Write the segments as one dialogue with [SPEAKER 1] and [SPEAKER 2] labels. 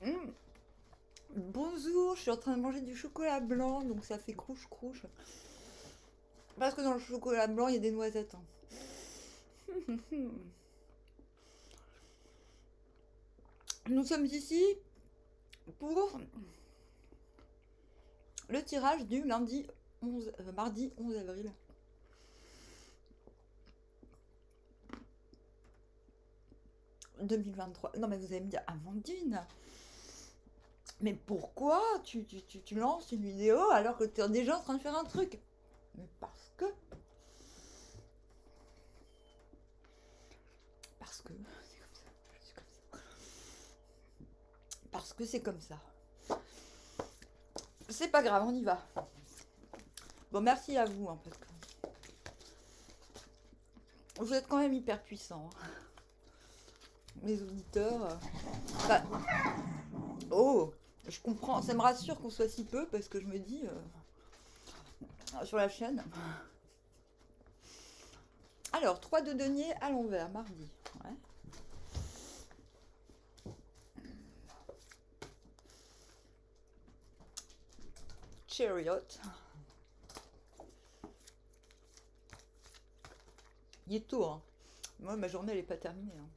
[SPEAKER 1] Mmh. Bonjour, je suis en train de manger du chocolat blanc, donc ça fait crouche-crouche. Parce que dans le chocolat blanc, il y a des noisettes, hein. Nous sommes ici pour le tirage du mardi 11 avril 2023. Non mais vous allez me dire, Amandine, mais pourquoi tu lances une vidéo alors que tu es déjà en train de faire un truc? Mais parce que c'est comme ça, je suis comme ça. Parce que c'est comme ça. C'est pas grave, on y va. Bon, merci à vous, hein, parce que vous êtes quand même hyper puissants, hein. Mes auditeurs. Enfin, oh, je comprends, ça me rassure qu'on soit si peu, parce que je me dis, sur la chaîne. Alors, 3 de denier à l'envers, mardi. Ouais. Chariot. Il est tôt, hein. Moi, ma journée, elle n'est pas terminée, hein.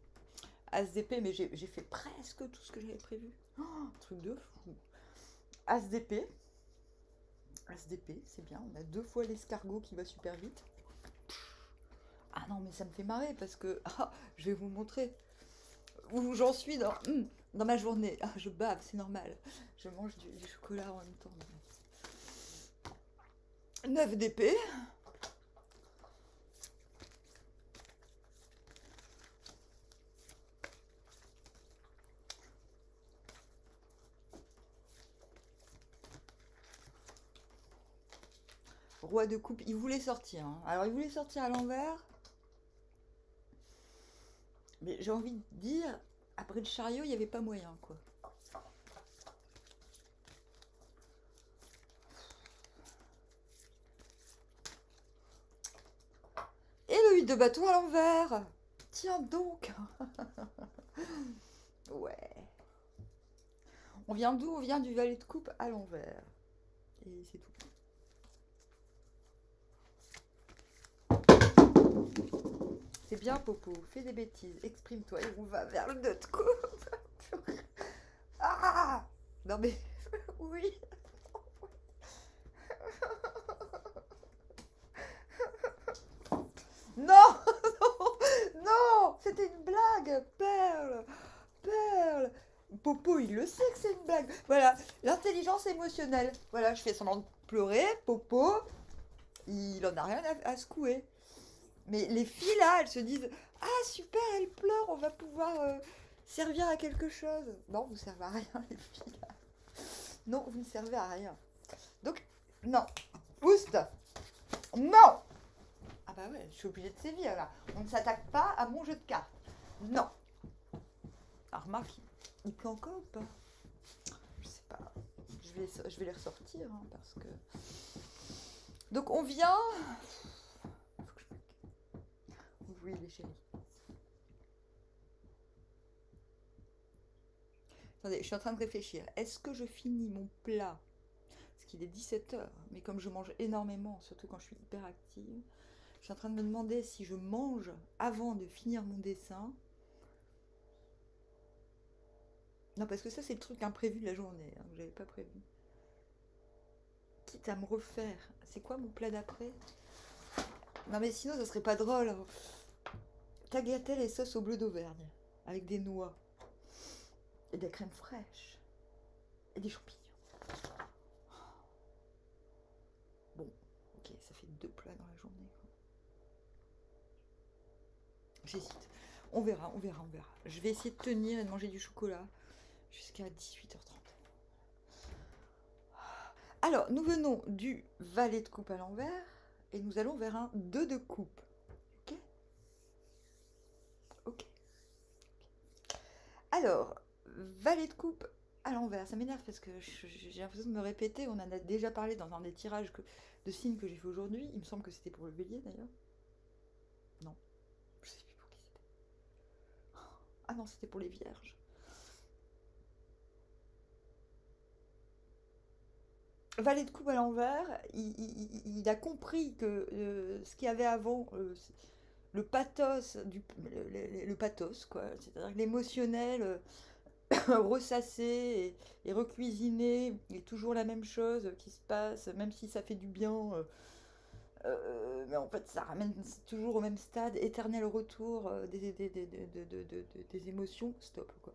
[SPEAKER 1] As-DP, mais j'ai fait presque tout ce que j'avais prévu. Oh, truc de fou. As-DP. As-DP, c'est bien. On a 2 fois l'escargot qui va super vite. Ah non, mais ça me fait marrer parce que je vais vous montrer où j'en suis dans ma journée. Ah, je bave, c'est normal. Je mange du chocolat en même temps. 9 d'épée. Roi de coupe, il voulait sortir, hein. Alors, il voulait sortir à l'envers. Mais j'ai envie de dire, après le chariot, il n'y avait pas moyen, quoi. Et le 8 de bâton à l'envers. Tiens donc. Ouais. On vient d'où? On vient du valet de coupe à l'envers. Et c'est tout. C'est bien, Popo. Fais des bêtises. Exprime-toi. Et on va vers le 2 de coupe. Ah! Non mais... Oui. Non. Non. Non. C'était une blague. Perle. Perle. Popo, il le sait que c'est une blague. Voilà. L'intelligence émotionnelle. Voilà, je fais semblant de pleurer. Popo, il en a rien à secouer. Mais les filles là, elles se disent: ah super, elle pleure, on va pouvoir servir à quelque chose. Non, vous servez à rien, les filles là. Non, vous ne servez à rien. Donc, non. Oust. Non. Ah bah ouais, je suis obligée de sévir là. On ne s'attaque pas à mon jeu de cartes. Non. Ah, remarque, il pleut encore ou pas? Je sais pas. Je vais les ressortir, hein, parce que. Donc on vient. Oui, les chéris. Attendez, je suis en train de réfléchir. Est-ce que je finis mon plat? Parce qu'il est 17 h, mais comme je mange énormément, surtout quand je suis hyper active, je suis en train de me demander si je mange avant de finir mon dessin. Non, parce que ça, c'est le truc imprévu de la journée, hein, que j'avais pas prévu. Quitte à me refaire. C'est quoi mon plat d'après? Non, mais sinon, ça serait pas drôle, hein. Tagliatelle et sauce au bleu d'Auvergne, avec des noix, et de la crème fraîche, et des champignons. Bon, ok, ça fait 2 plats dans la journée, quoi. J'hésite. On verra, on verra, on verra. Je vais essayer de tenir et de manger du chocolat jusqu'à 18 h 30. Alors, nous venons du valet de coupe à l'envers et nous allons vers un 2 de coupe. Ok. Ok. Alors, valet de coupe à l'envers, ça m'énerve parce que j'ai l'impression de me répéter. On en a déjà parlé dans un des tirages de signes que j'ai fait aujourd'hui. Il me semble que c'était pour le bélier d'ailleurs. Non, je sais plus pour qui c'était. Ah non, c'était pour les vierges. Valet de coupe à l'envers, il a compris que ce qu'il y avait avant, le pathos, le pathos, quoi, c'est-à-dire que l'émotionnel ressassé et recuisiné, et toujours la même chose qui se passe, même si ça fait du bien. Mais en fait, ça ramène toujours au même stade, éternel retour des émotions. Stop, quoi.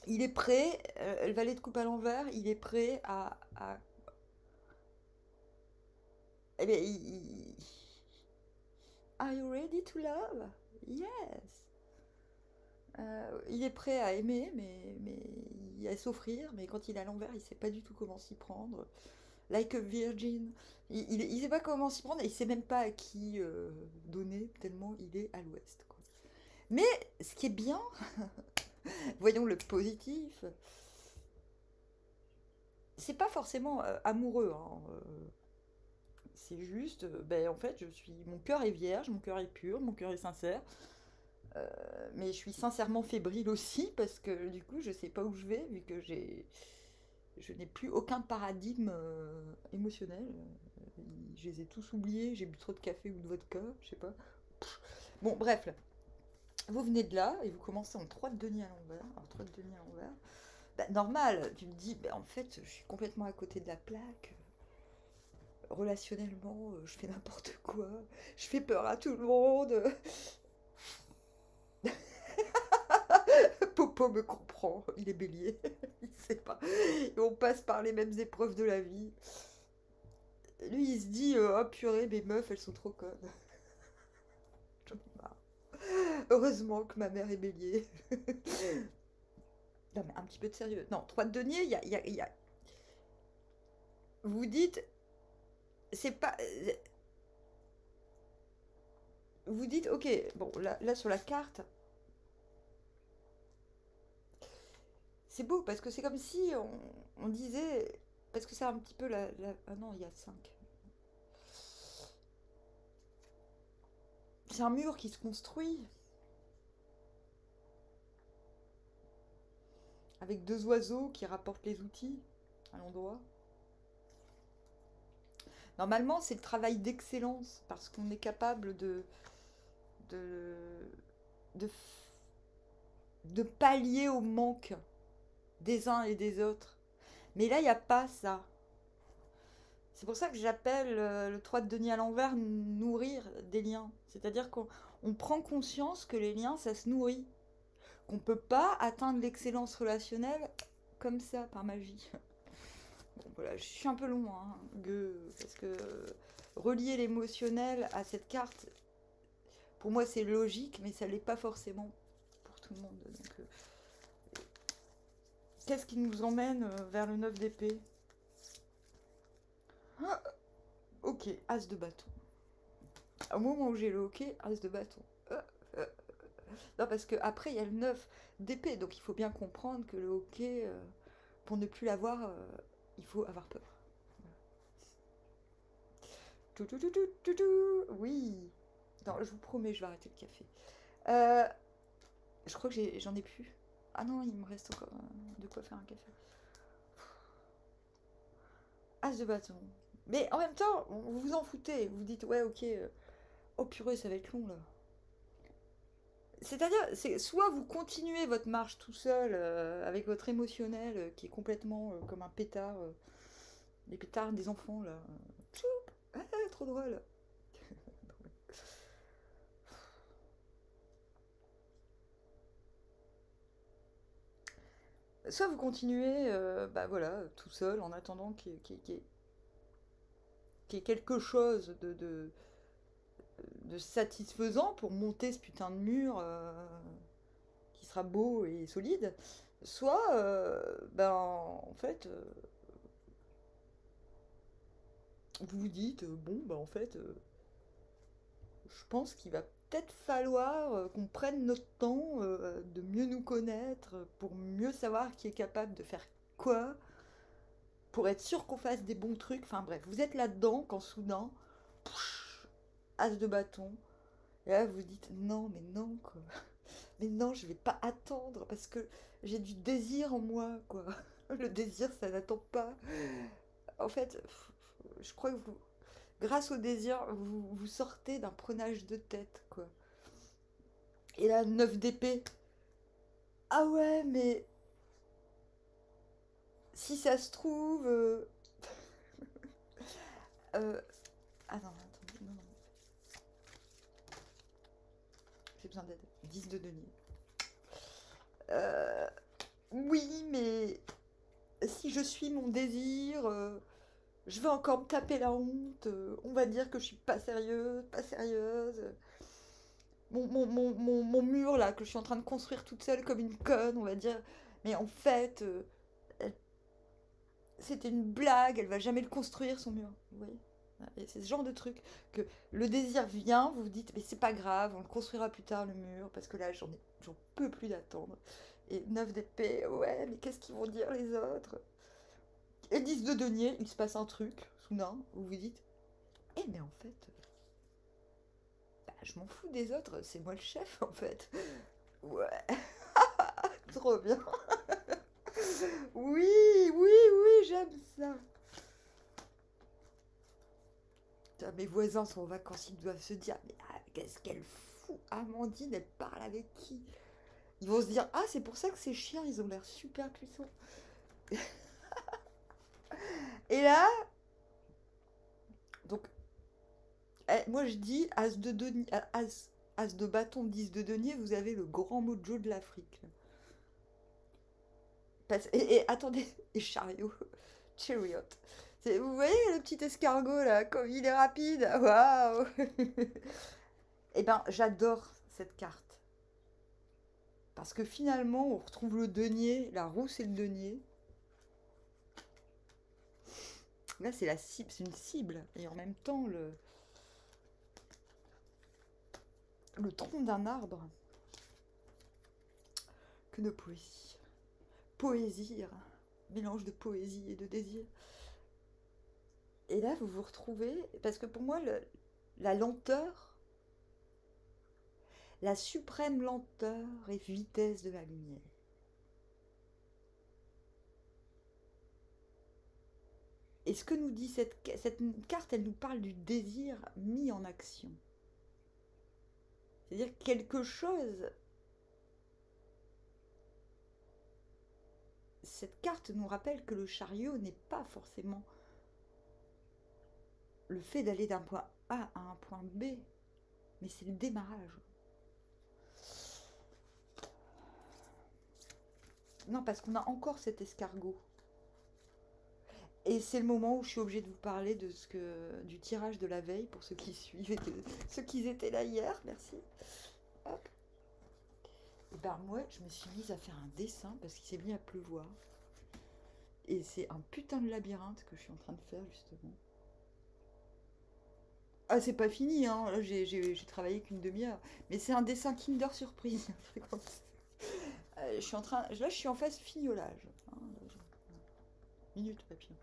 [SPEAKER 1] Il est prêt, le valet de coupe à l'envers, il est prêt à eh bien, Are you ready to love? Yes. Il est prêt à aimer, mais à s'offrir, mais quand il est à l'envers, il sait pas du tout comment s'y prendre. Like a virgin. Il sait pas comment s'y prendre et il sait même pas à qui donner, tellement il est à l'ouest, quoi. Mais ce qui est bien, voyons le positif, c'est pas forcément amoureux, hein. C'est juste, ben en fait, mon cœur est vierge, mon cœur est pur, mon cœur est sincère. Mais je suis sincèrement fébrile aussi parce que du coup, je sais pas où je vais vu que je n'ai plus aucun paradigme émotionnel. Je les ai tous oubliés, j'ai bu trop de café ou de vodka, je sais pas. Bon, bref, là. Vous venez de là et vous commencez en 3 de denier à l'envers. Alors, 3 de denier à l'envers. Bah, normal, tu me dis, bah, en fait, je suis complètement à côté de la plaque. Relationnellement, je fais n'importe quoi. Je fais peur à tout le monde. Popo me comprend, il est bélier. Il sait pas. Et on passe par les mêmes épreuves de la vie. Lui, il se dit, oh purée, mes meufs, elles sont trop connes. J'en ai marre. Heureusement que ma mère est bélier. Non, mais un petit peu de sérieux. Non, 3 de denier, vous dites, c'est pas. Vous dites, ok, bon, là sur la carte, c'est beau parce que c'est comme si on disait. Parce que c'est un petit peu Ah non, il y a 5. C'est un mur qui se construit avec 2 oiseaux qui rapportent les outils à l'endroit. Normalement, c'est le travail d'excellence parce qu'on est capable de, de, de pallier au manque des uns et des autres. Mais là, il n'y a pas ça. C'est pour ça que j'appelle le 3 de denier à l'envers nourrir des liens. C'est-à-dire qu'on prend conscience que les liens, ça se nourrit. Qu'on ne peut pas atteindre l'excellence relationnelle comme ça, par magie. Bon, voilà, je suis un peu long, hein, parce que relier l'émotionnel à cette carte, pour moi c'est logique, mais ça l'est pas forcément pour tout le monde. Donc, qu'est-ce qui nous emmène vers le 9 d'épée? Ah, ok, as de bâton. Au moment où j'ai le ok, as de bâton. Euh. Non, parce qu'après il y a le 9 d'épée, donc il faut bien comprendre que le ok, pour ne plus l'avoir, il faut avoir peur. Tout, tout, tout, tout, tout, tout. Oui. Non, je vous promets, je vais arrêter le café. Euh, je crois que j'en ai plus. Ah non, il me reste encore de quoi faire un café. As de bâton. Mais en même temps, vous vous en foutez. Vous dites, ouais, ok. Oh purée, ça va être long là. C'est-à-dire, c'est soit vous continuez votre marche tout seul avec votre émotionnel qui est complètement comme un pétard, les pétards des enfants là. Tchoup. Ah, trop drôle. Soit vous continuez, bah voilà, tout seul en attendant qu'il y ait quelque chose de satisfaisant pour monter ce putain de mur qui sera beau et solide. Soit, ben en fait, vous vous dites, bon, ben en fait, je pense qu'il va peut-être falloir qu'on prenne notre temps de mieux nous connaître, pour mieux savoir qui est capable de faire quoi, pour être sûr qu'on fasse des bons trucs. Enfin bref, vous êtes là-dedans quand soudain, pff, as de bâton. Et là, vous dites non, mais non, quoi. Mais non, je vais pas attendre parce que j'ai du désir en moi, quoi. Le désir, ça n'attend pas. En fait, je crois que vous, grâce au désir, vous sortez d'un prenage de tête, quoi. Et là, 9 d'épée. Ah ouais, mais si ça se trouve... euh, Ah non, attendez, non, non. J'ai besoin d'aide. 10 de denier. Euh, Oui, mais si je suis mon désir, je vais encore me taper la honte. On va dire que je suis pas sérieuse, pas sérieuse. Mon mur là, que je suis en train de construire toute seule comme une conne, on va dire. Mais en fait, elle- c'était une blague, elle va jamais le construire son mur. Vous voyez? Et c'est ce genre de truc que le désir vient, vous vous dites, mais c'est pas grave, on le construira plus tard le mur, parce que là j'en peux plus d'attendre. Et 9 d'épée, ouais, mais qu'est-ce qu'ils vont dire les autres? Et 10 de denier, il se passe un truc, soudain, où vous vous dites, eh mais en fait, bah, je m'en fous des autres, c'est moi le chef en fait. Ouais, trop bien. Oui, oui, oui, j'aime ça. Putain, mes voisins sont en vacances, ils doivent se dire, mais qu'est-ce qu'elle fout? Amandine, elle parle avec qui? Ils vont se dire, ah, c'est pour ça que ces chiens, ils ont l'air super puissants. Et là, donc, moi je dis, as de denier, as de bâton, 10 de denier, vous avez le grand mojo de l'Afrique. Et attendez, et chariot, chariot. Vous voyez le petit escargot là, comme il est rapide, waouh. Eh ben, j'adore cette carte. Parce que finalement, on retrouve le denier, la rousse et le denier. Là, c'est la cible, c'est une cible. Et en même temps, le tronc d'un arbre. Que de poésie. Poésie, mélange de poésie et de désir. Et là, vous vous retrouvez, parce que pour moi, la lenteur, la suprême lenteur et vitesse de la lumière. Et ce que nous dit cette carte, elle nous parle du désir mis en action. C'est-à-dire quelque chose. Cette carte nous rappelle que le chariot n'est pas forcément le fait d'aller d'un point A à un point B, mais c'est le démarrage. Non, parce qu'on a encore cet escargot. Et c'est le moment où je suis obligée de vous parler du tirage de la veille pour ceux qui suivent et ceux qui étaient là hier. Merci. Hop. Et ben moi, je me suis mise à faire un dessin parce qu'il s'est mis à pleuvoir. Et c'est un putain de labyrinthe que je suis en train de faire justement. Ah, c'est pas fini, hein. Là, j'ai travaillé qu'une demi-heure. Mais c'est un dessin Kinder Surprise. Je suis en train. Là, je suis en phase fignolage. Hein, minute papillon.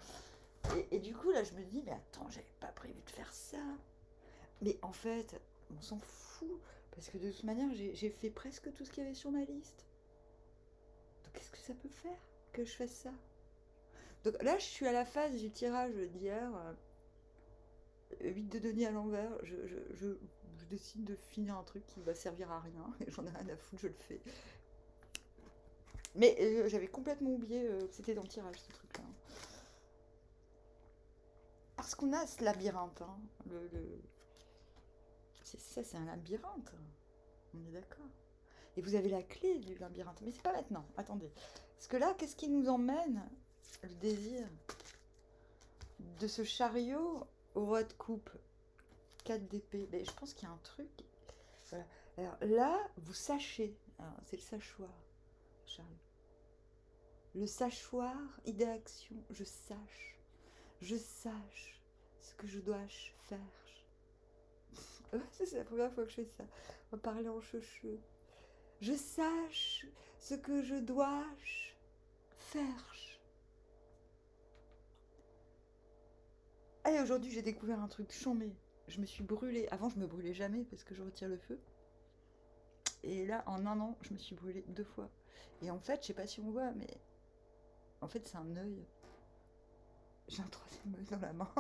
[SPEAKER 1] Et du coup, là, je me dis, mais attends, j'avais pas prévu de faire ça. Mais en fait, on s'en fout. Parce que de toute manière, j'ai fait presque tout ce qu'il y avait sur ma liste. Donc, qu'est-ce que ça peut faire que je fasse ça? Donc là, je suis à la phase du tirage d'hier. 8 de denier à l'envers. Je décide de finir un truc qui va servir à rien. Et j'en ai rien à foutre, je le fais. Mais j'avais complètement oublié que c'était dans le tirage, ce truc-là. Parce qu'on a ce labyrinthe. Hein. Ça, c'est un labyrinthe. On est d'accord. Et vous avez la clé du labyrinthe. Mais c'est pas maintenant. Attendez. Parce que là, qu'est-ce qui nous emmène? Le désir de ce chariot au roi de coupe. 4 d'épée. Mais je pense qu'il y a un truc. Voilà. Alors là, vous sachez. C'est le sachoir. Chariot. Le sachoir, idée action. Je sache. Je sache ce que je dois faire. C'est la première fois que je fais ça. On va parler en cheveux. Je sache ce que je dois faire. Allez, aujourd'hui, j'ai découvert un truc chambé. Je me suis brûlée. Avant, je me brûlais jamais parce que je retire le feu. Et là, en un an, je me suis brûlée 2 fois. Et en fait, je sais pas si on voit, mais en fait, c'est un œil. J'ai un troisième œil dans la main.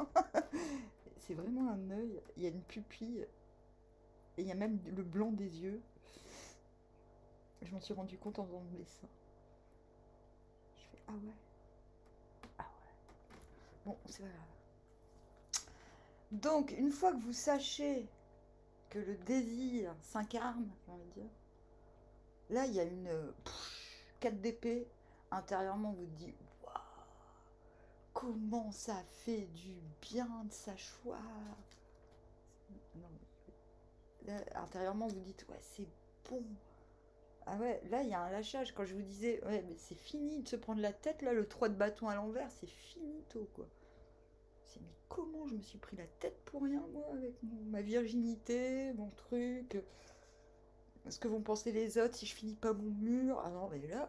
[SPEAKER 1] C'est vraiment un œil. Il y a une pupille. Et il y a même le blanc des yeux. Je m'en suis rendu compte en faisant le dessin. Je fais, ah ouais. Ah ouais. Bon, c'est pas grave. Donc, une fois que vous sachez que le désir s'incarne, j'ai envie de dire, là, il y a une 4 d'épée. Intérieurement, vous dites, waouh, comment ça fait du bien de s'asseoir. Non, là, intérieurement, vous dites, ouais, c'est bon. Ah ouais, là, il y a un lâchage. Quand je vous disais, ouais, mais c'est fini de se prendre la tête, là, le 3 de bâton à l'envers, c'est finito, quoi. C'est, mais comment je me suis pris la tête pour rien, moi, avec ma virginité, mon truc. Ce que vont penser les autres si je finis pas mon mur. Ah non, mais là.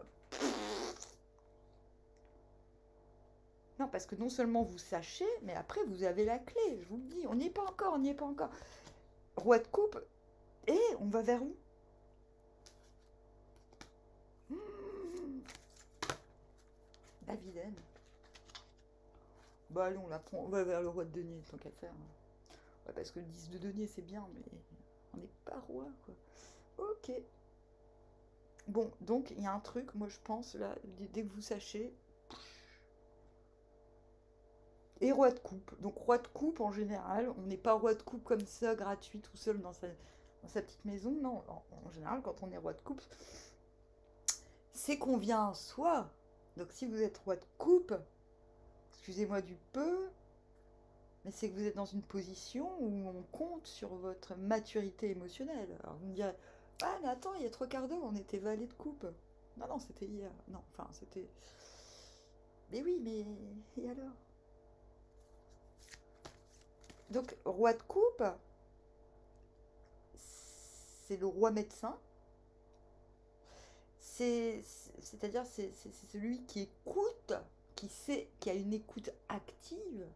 [SPEAKER 1] Non, parce que non seulement vous sachez, mais après vous avez la clé. Je vous le dis, on n'y est pas encore, on n'y est pas encore. Roi de coupe, et on va vers où? La vilaine. Bah allez, on la prend, on va vers le roi de denier, tant qu'à faire. Ouais, parce que le 10 de denier, c'est bien, mais on n'est pas roi, quoi. Ok. Bon, donc il y a un truc, moi je pense, là, dès que vous sachez. Et roi de coupe. Donc roi de coupe, en général, on n'est pas roi de coupe comme ça, gratuit, tout seul dans sa petite maison. Non, en général, quand on est roi de coupe, c'est qu'on vient soi. Donc si vous êtes roi de coupe, excusez-moi du peu, mais c'est que vous êtes dans une position où on compte sur votre maturité émotionnelle. Alors vous me direz, ah mais attends, il y a 3 quarts d'heure, on était valet de coupe. Non, non, c'était hier. Non, enfin, c'était... Mais oui, mais... Et alors? Donc, roi de coupe, c'est le roi médecin. C'est-à-dire, c'est celui qui écoute, qui sait, qui a une écoute active.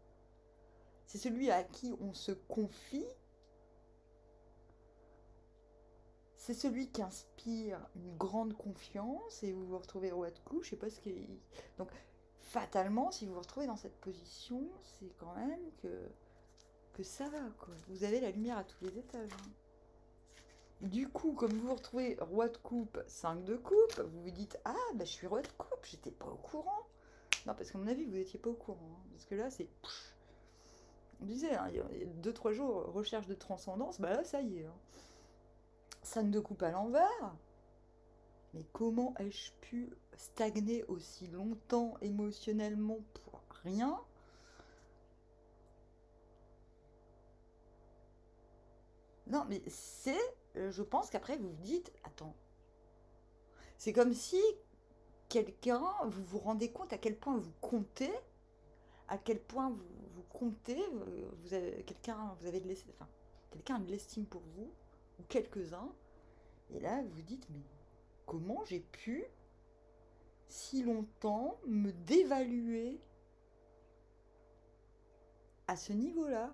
[SPEAKER 1] C'est celui à qui on se confie. C'est celui qui inspire une grande confiance et vous vous retrouvez roi de coupe. Je sais pas ce qui. Donc, fatalement, si vous vous retrouvez dans cette position, c'est quand même que ça va, quoi. Vous avez la lumière à tous les étages. Hein. Du coup, comme vous vous retrouvez roi de coupe, 5 de coupe, vous vous dites, ah, bah je suis roi de coupe, j'étais pas au courant. Non, parce qu'à mon avis, vous n'étiez pas au courant. Hein, parce que là, c'est... On disait, hein, il y a 2-3 jours, recherche de transcendance, bah là, ça y est. Hein. 5 de coupe à l'envers. Mais comment ai-je pu stagner aussi longtemps émotionnellement pour rien? Non, mais c'est... je pense qu'après, vous vous dites, attends, c'est comme si quelqu'un, vous vous rendez compte à quel point vous comptez, à quel point vous comptez, vous avez quelqu'un, vous avez de l'estime, enfin, quelqu'un a de l'estime pour vous, ou quelques-uns, et là vous dites, mais comment j'ai pu si longtemps me dévaluer à ce niveau-là?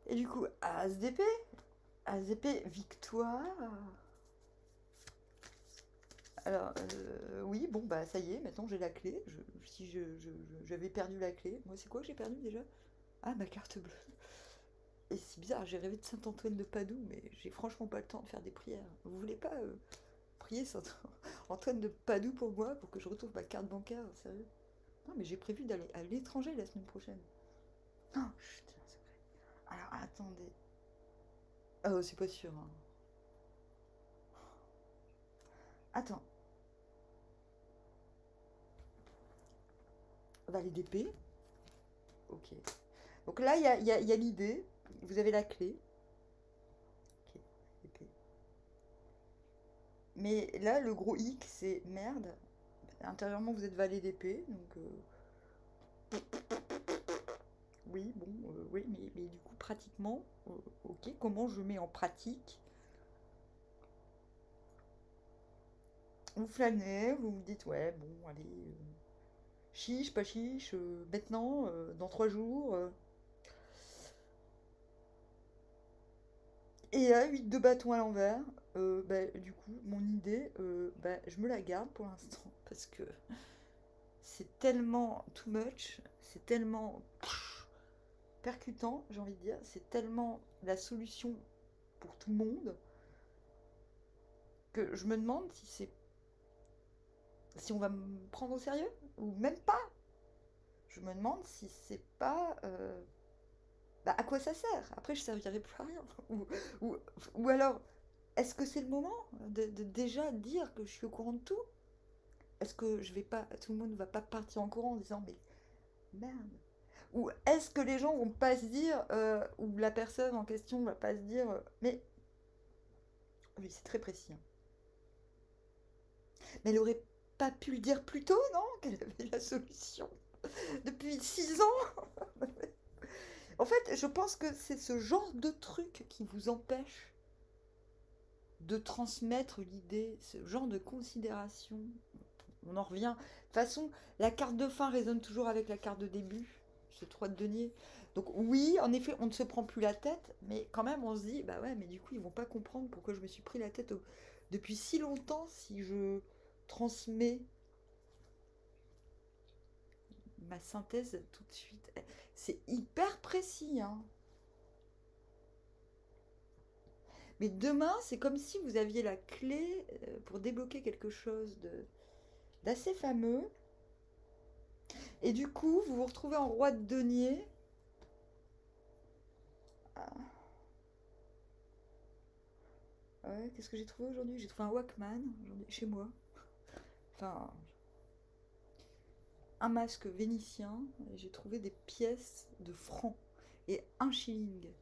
[SPEAKER 1] Et du coup, ASDP, victoire. Alors, oui, bon, bah ça y est, maintenant j'ai la clé. Si j'avais perdu la clé, moi c'est quoi que j'ai perdu déjà? Ah, ma carte bleue. Et c'est bizarre, j'ai rêvé de Saint-Antoine de Padoue, mais j'ai franchement pas le temps de faire des prières. Vous voulez pas prier Saint-Antoine de Padoue pour moi, pour que je retrouve ma carte bancaire, sérieux? Non, mais j'ai prévu d'aller à l'étranger la semaine prochaine. Oh, chut, c'est vrai. Alors, attendez. C'est pas sûr. Hein. Attends. Valet d'épée. Ok. Donc là, il y a l'idée. Vous avez la clé. Ok, épée. Mais là, le gros hic, c'est merde. Intérieurement, vous êtes valet d'épée. Donc, oui, bon, oui, mais du coup, pratiquement, ok, comment je mets en pratique? Vous flânez, vous vous dites, ouais, bon, allez, chiche, pas chiche, maintenant, dans 3 jours. Et là, 8 de bâton à l'envers. Bah, du coup, mon idée, bah, je me la garde pour l'instant, parce que c'est tellement too much, c'est tellement percutant, j'ai envie de dire, c'est tellement la solution pour tout le monde que je me demande si on va me prendre au sérieux ou même pas. Je me demande si c'est pas bah, à quoi ça sert. Après, je servirai plus à rien. Ou, ou alors, est-ce que c'est le moment de déjà dire que je suis au courant de tout? Est-ce que je vais pas, tout le monde ne va pas partir en courant en disant mais merde. Ou est-ce que les gens vont pas se dire, ou la personne en question va pas se dire, mais oui, c'est très précis, hein. Mais elle aurait pas pu le dire plus tôt, non? Qu'elle avait la solution depuis 6 ans. En fait, je pense que c'est ce genre de truc qui vous empêche de transmettre l'idée, ce genre de considération. On en revient. De toute façon, la carte de fin résonne toujours avec la carte de début. Ce 3 de denier. Donc oui, en effet, on ne se prend plus la tête, mais quand même, on se dit, bah ouais, mais du coup, ils vont pas comprendre pourquoi je me suis pris la tête depuis si longtemps si je transmets ma synthèse tout de suite. C'est hyper précis, hein. Mais demain, c'est comme si vous aviez la clé pour débloquer quelque chose d'assez fameux. Et du coup, vous vous retrouvez en roi de denier. Ah, ouais, qu'est-ce que j'ai trouvé aujourd'hui? J'ai trouvé un Walkman aujourd'hui chez moi. Enfin, un masque vénitien. Et j'ai trouvé des pièces de francs et un shilling.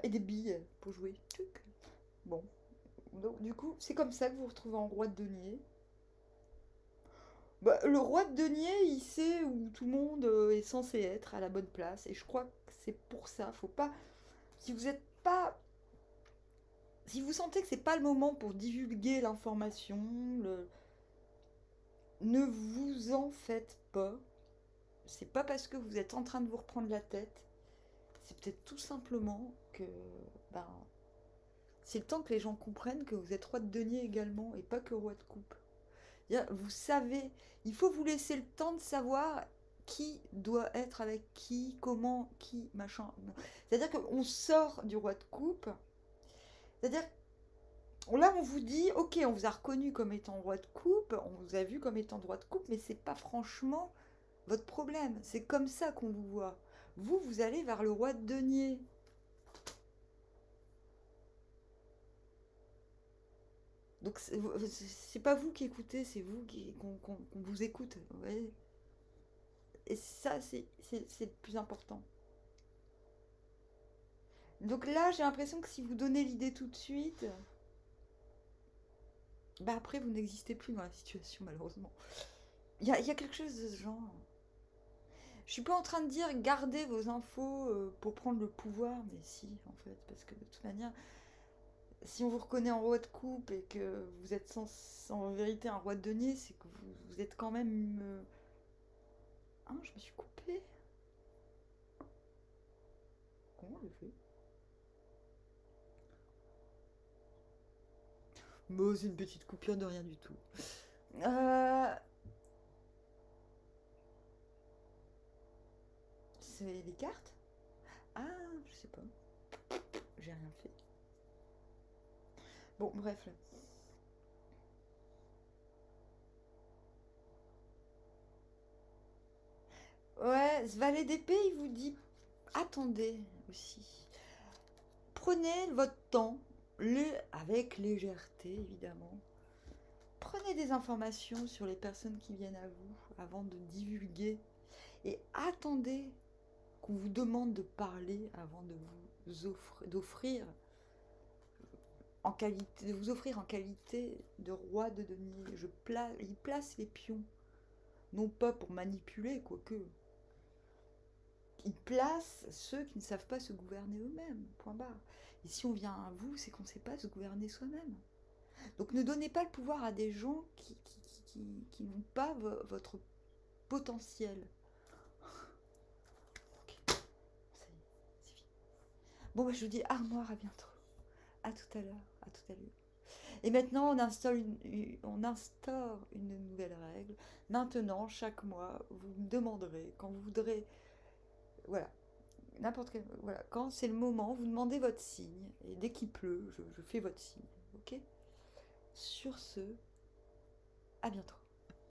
[SPEAKER 1] Et des billes pour jouer. Tuc. Bon. Donc, du coup, c'est comme ça que vous vous retrouvez en roi de denier. Bah, le roi de denier, il sait où tout le monde est censé être à la bonne place. Et je crois que c'est pour ça. Faut pas. Si vous êtes pas. Si vous sentez que c'est pas le moment pour divulguer l'information, ne vous en faites pas. C'est pas parce que vous êtes en train de vous reprendre la tête. C'est peut-être tout simplement que. Ben, c'est le temps que les gens comprennent que vous êtes roi de denier également et pas que roi de coupe. Vous savez, il faut vous laisser le temps de savoir qui doit être avec qui, comment, qui, machin. C'est-à-dire qu'on sort du roi de coupe. C'est-à-dire, là, on vous dit, ok, on vous a reconnu comme étant roi de coupe, on vous a vu comme étant roi de coupe, mais c'est pas franchement votre problème. C'est comme ça qu'on vous voit. Vous, vous allez vers le roi de denier. Donc, c'est pas vous qui écoutez, c'est vous qu'on vous écoute. Vous voyez. Et ça, c'est le plus important. Donc là, j'ai l'impression que si vous donnez l'idée tout de suite, bah après, vous n'existez plus dans la situation, malheureusement. Il y a quelque chose de ce genre. Je suis pas en train de dire gardez vos infos pour prendre le pouvoir, mais si, en fait, parce que de toute manière, si on vous reconnaît en roi de coupe et que vous êtes en vérité un roi de denier, c'est que vous êtes quand même. Ah, je me suis coupée. Comment on le fait? Bon, c'est une petite coupure de rien du tout. Euh, c'est les cartes? Ah, je sais pas. J'ai rien fait. Bon, bref. Ouais, ce valet d'épée, il vous dit attendez aussi. Prenez votre temps, avec légèreté évidemment. Prenez des informations sur les personnes qui viennent à vous avant de divulguer. Et attendez qu'on vous demande de parler avant de d'offrir en qualité, de vous offrir en qualité de roi de denier. Il place les pions, non pas pour manipuler, quoique. Il place ceux qui ne savent pas se gouverner eux-mêmes, point barre. Et si on vient à vous, c'est qu'on ne sait pas se gouverner soi-même. Donc ne donnez pas le pouvoir à des gens qui n'ont pas votre potentiel. Ok, ça y est, c'est fini. Bon, bah, je vous dis armoire, à bientôt. À tout à l'heure, à tout à l'heure. Et maintenant, on instaure une nouvelle règle. Maintenant, chaque mois, vous me demanderez, quand vous voudrez, voilà, n'importe quel, voilà, quand c'est le moment, vous demandez votre signe. Et dès qu'il pleut, je fais votre signe. Ok? Sur ce, à bientôt.